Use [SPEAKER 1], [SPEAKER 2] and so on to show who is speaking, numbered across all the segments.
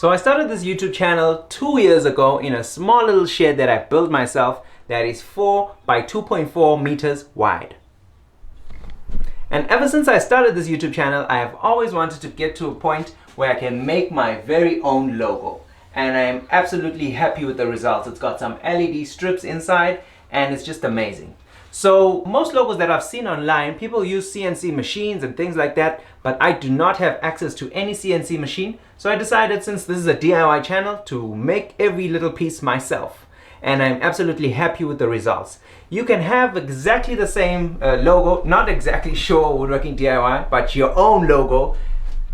[SPEAKER 1] So I started this YouTube channel 2 years ago in a small little shed that I built myself that is 4 by 2.4 meters wide. And ever since I started this YouTube channel, I have always wanted to get to a point where I can make my very own logo. And I am absolutely happy with the results. It's got some LED strips inside and it's just amazing. So most logos that I've seen online, people use CNC machines and things like that, but I do not have access to any CNC machine. So I decided, since this is a DIY channel, to make every little piece myself. And I'm absolutely happy with the results. You can have exactly the same logo, not exactly sure Woodworking DIY, but your own logo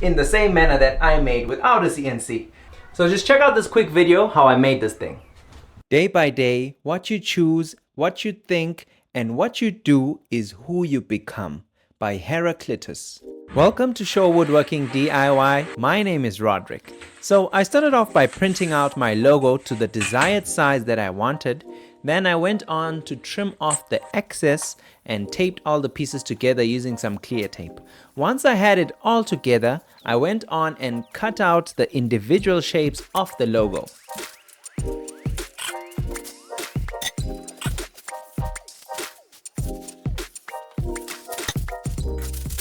[SPEAKER 1] in the same manner that I made without a CNC. So just check out this quick video how I made this thing. Day by day, what you choose, what you think, and what you do is who you become, by Heraclitus. Welcome to Show Woodworking DIY. My name is Roderick. So I started off by printing out my logo to the desired size that I wanted. Then I went on to trim off the excess and taped all the pieces together using some clear tape. Once I had it all together, I went on and cut out the individual shapes of the logo.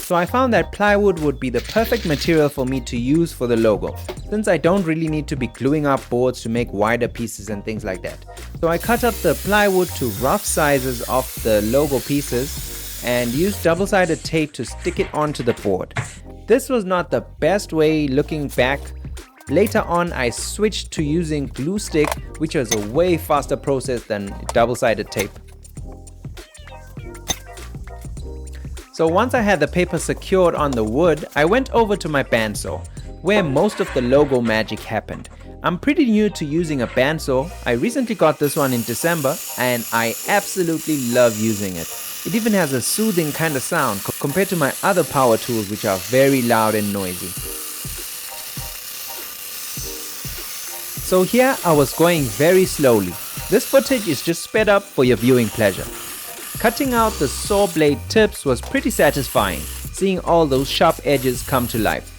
[SPEAKER 1] So I found that plywood would be the perfect material for me to use for the logo, since I don't really need to be gluing up boards to make wider pieces and things like that. So I cut up the plywood to rough sizes of the logo pieces and used double-sided tape to stick it onto the board. This was not the best way looking back. Later on I switched to using glue stick, which was a way faster process than double-sided tape. So once I had the paper secured on the wood, I went over to my bandsaw, where most of the logo magic happened. I'm pretty new to using a bandsaw. I recently got this one in December and I absolutely love using it. It even has a soothing kind of sound compared to my other power tools, which are very loud and noisy. So here I was going very slowly. This footage is just sped up for your viewing pleasure. Cutting out the saw blade tips was pretty satisfying, seeing all those sharp edges come to life.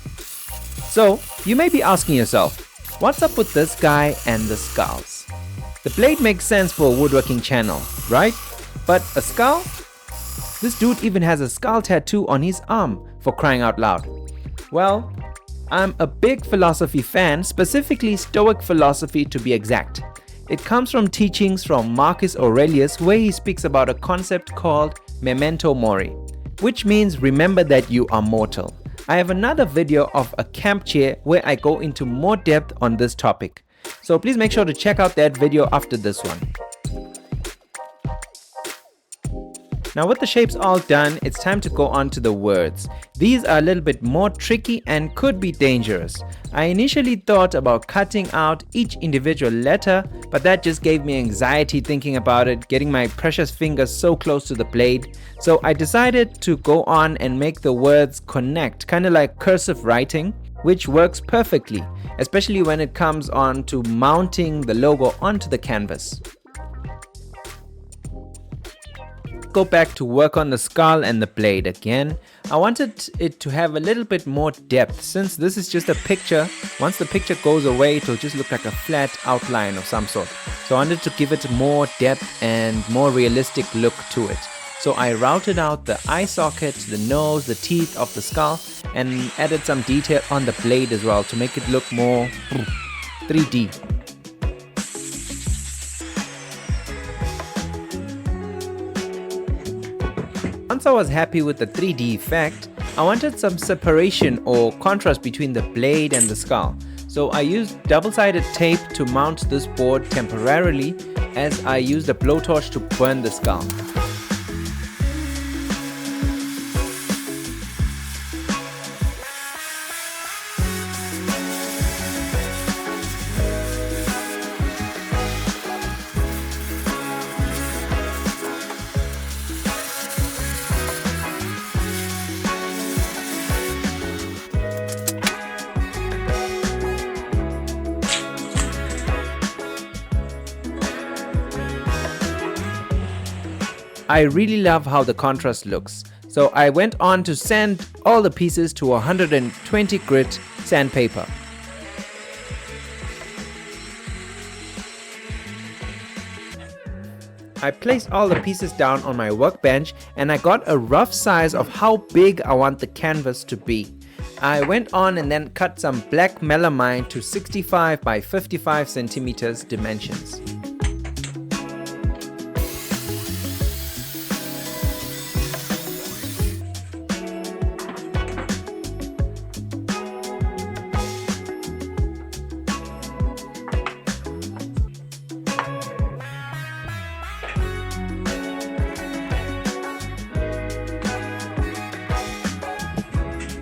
[SPEAKER 1] So, you may be asking yourself, what's up with this guy and the skulls? The blade makes sense for a woodworking channel, right? But a skull? This dude even has a skull tattoo on his arm, for crying out loud. Well, I'm a big philosophy fan, specifically Stoic philosophy to be exact. It comes from teachings from Marcus Aurelius, where he speaks about a concept called memento mori, which means remember that you are mortal. I have another video of a camp chair where I go into more depth on this topic. So please make sure to check out that video after this one. Now with the shapes all done, it's time to go on to the words. These are a little bit more tricky and could be dangerous. I initially thought about cutting out each individual letter, but that just gave me anxiety thinking about it, getting my precious fingers so close to the blade. So I decided to go on and make the words connect, kind of like cursive writing, which works perfectly, especially when it comes on to mounting the logo onto the canvas. Go back to work on the skull and the blade again. I wanted it to have a little bit more depth, since this is just a picture. Once the picture goes away, it'll just look like a flat outline of some sort. So I wanted to give it more depth and more realistic look to it. So I routed out the eye socket, the nose, the teeth of the skull, and added some detail on the blade as well to make it look more 3D. Once I was happy with the 3D effect, I wanted some separation or contrast between the blade and the skull. So I used double-sided tape to mount this board temporarily, as I used a blowtorch to burn the skull. I really love how the contrast looks. So I went on to sand all the pieces to 120 grit sandpaper. I placed all the pieces down on my workbench and I got a rough size of how big I want the canvas to be. I went on and then cut some black melamine to 65 by 55 centimeters dimensions.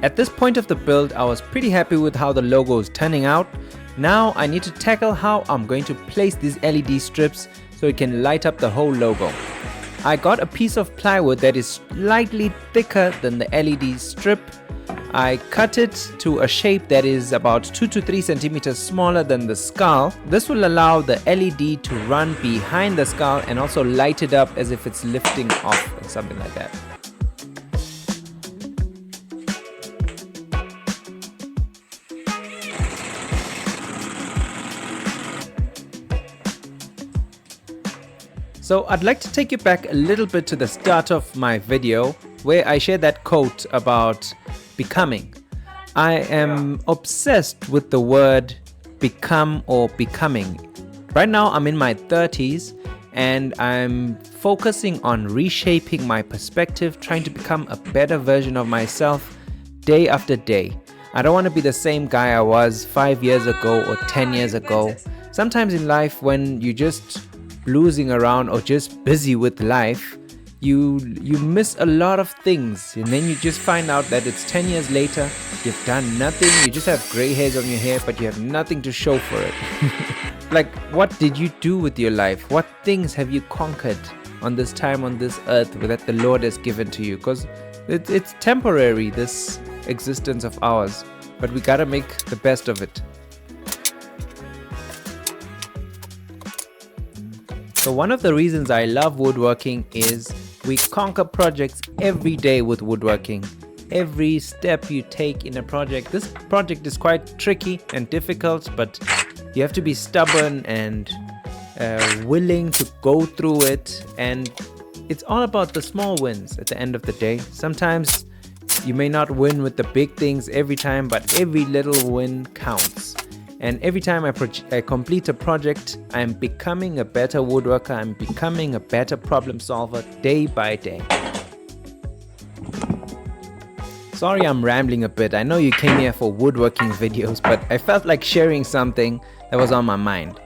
[SPEAKER 1] At this point of the build, I was pretty happy with how the logo is turning out. Now I need to tackle how I'm going to place these LED strips so it can light up the whole logo. I got a piece of plywood that is slightly thicker than the LED strip. I cut it to a shape that is about 2 to 3 centimeters smaller than the skull. This will allow the LED to run behind the skull and also light it up as if it's lifting off or something like that. So I'd like to take you back a little bit to the start of my video where I shared that quote about becoming. I am obsessed with the word become or becoming. Right now I'm in my 30s and I'm focusing on reshaping my perspective, trying to become a better version of myself day after day. I don't want to be the same guy I was 5 years ago or 10 years ago. Sometimes in life when you just losing around or just busy with life, you miss a lot of things, and then you just find out that it's 10 years later, you've done nothing, you just have gray hairs on your hair, but you have nothing to show for it. Like, what did you do with your life? What things have you conquered on this time on this earth that the Lord has given to you? Because it's temporary, this existence of ours, but we gotta make the best of it. So one of the reasons I love woodworking is we conquer projects every day with woodworking. Every step you take in a project, this project is quite tricky and difficult, but you have to be stubborn and willing to go through it. And it's all about the small wins at the end of the day. Sometimes you may not win with the big things every time, but every little win counts. And every time I complete a project, I'm becoming a better woodworker, I'm becoming a better problem solver day by day. Sorry I'm rambling a bit, I know you came here for woodworking videos, but I felt like sharing something that was on my mind.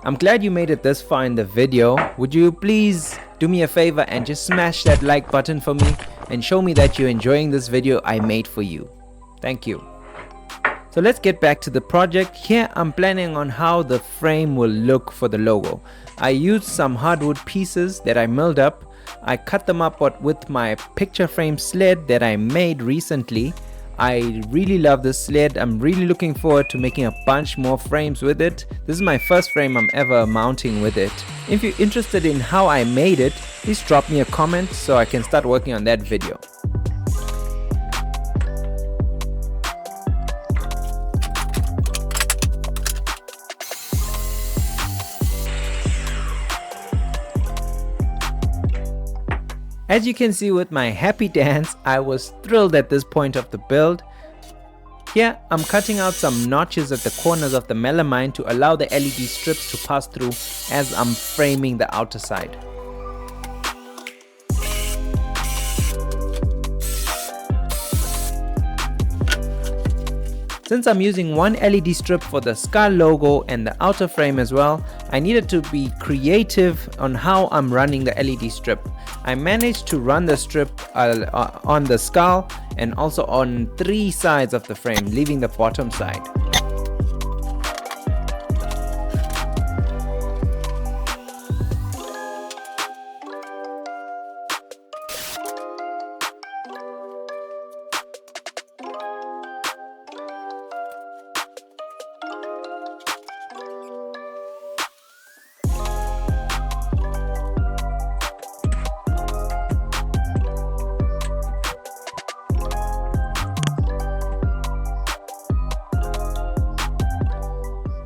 [SPEAKER 1] I'm glad you made it this far in the video. Would you please do me a favor and just smash that like button for me and show me that you're enjoying this video I made for you. Thank you. So let's get back to the project. Here I'm planning on how the frame will look for the logo. I used some hardwood pieces that I milled up. I cut them up with my picture frame sled that I made recently. I really love this sled. I'm really looking forward to making a bunch more frames with it. This is my first frame I'm ever mounting with it. If you're interested in how I made it, please drop me a comment so I can start working on that video. As you can see with my happy dance, I was thrilled at this point of the build. Here I'm cutting out some notches at the corners of the melamine to allow the LED strips to pass through as I'm framing the outer side. Since I'm using one LED strip for the skull logo and the outer frame as well, I needed to be creative on how I'm running the LED strip. I managed to run the strip on the skull and also on 3 sides of the frame, leaving the bottom side.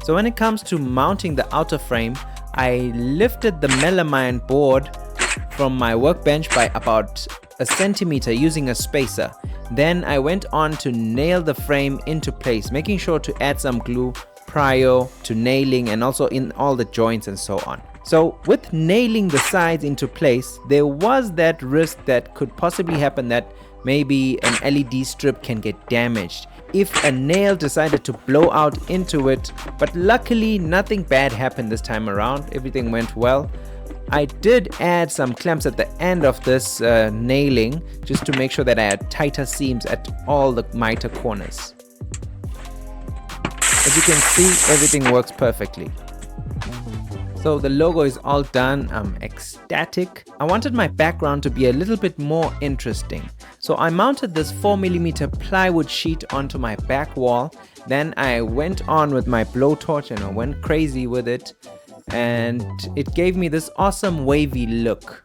[SPEAKER 1] So when it comes to mounting the outer frame, I lifted the melamine board from my workbench by about a centimeter using a spacer. Then I went on to nail the frame into place, making sure to add some glue prior to nailing and also in all the joints and so on. So with nailing the sides into place, there was that risk that could possibly happen that maybe an LED strip can get damaged if a nail decided to blow out into it, but luckily nothing bad happened this time around. Everything went well. I did add some clamps at the end of this nailing just to make sure that I had tighter seams at all the miter corners. As you can see, everything works perfectly. So the logo is all done. I'm ecstatic. I wanted my background to be a little bit more interesting. So I mounted this 4mm plywood sheet onto my back wall. Then I went on with my blowtorch and I went crazy with it. And it gave me this awesome wavy look.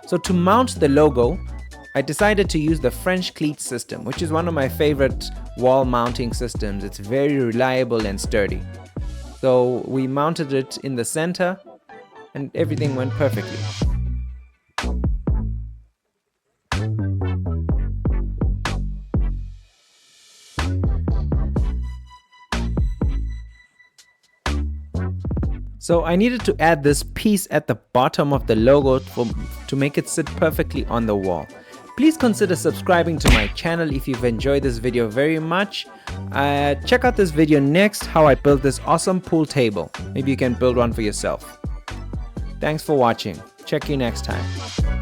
[SPEAKER 1] So to mount the logo, I decided to use the French cleat system, which is one of my favorite wall mounting systems. It's very reliable and sturdy. So we mounted it in the center and everything went perfectly. So I needed to add this piece at the bottom of the logo to make it sit perfectly on the wall. Please consider subscribing to my channel if you've enjoyed this video very much. Check out this video next, how I built this awesome pool table. Maybe you can build one for yourself. Thanks for watching. Check you next time.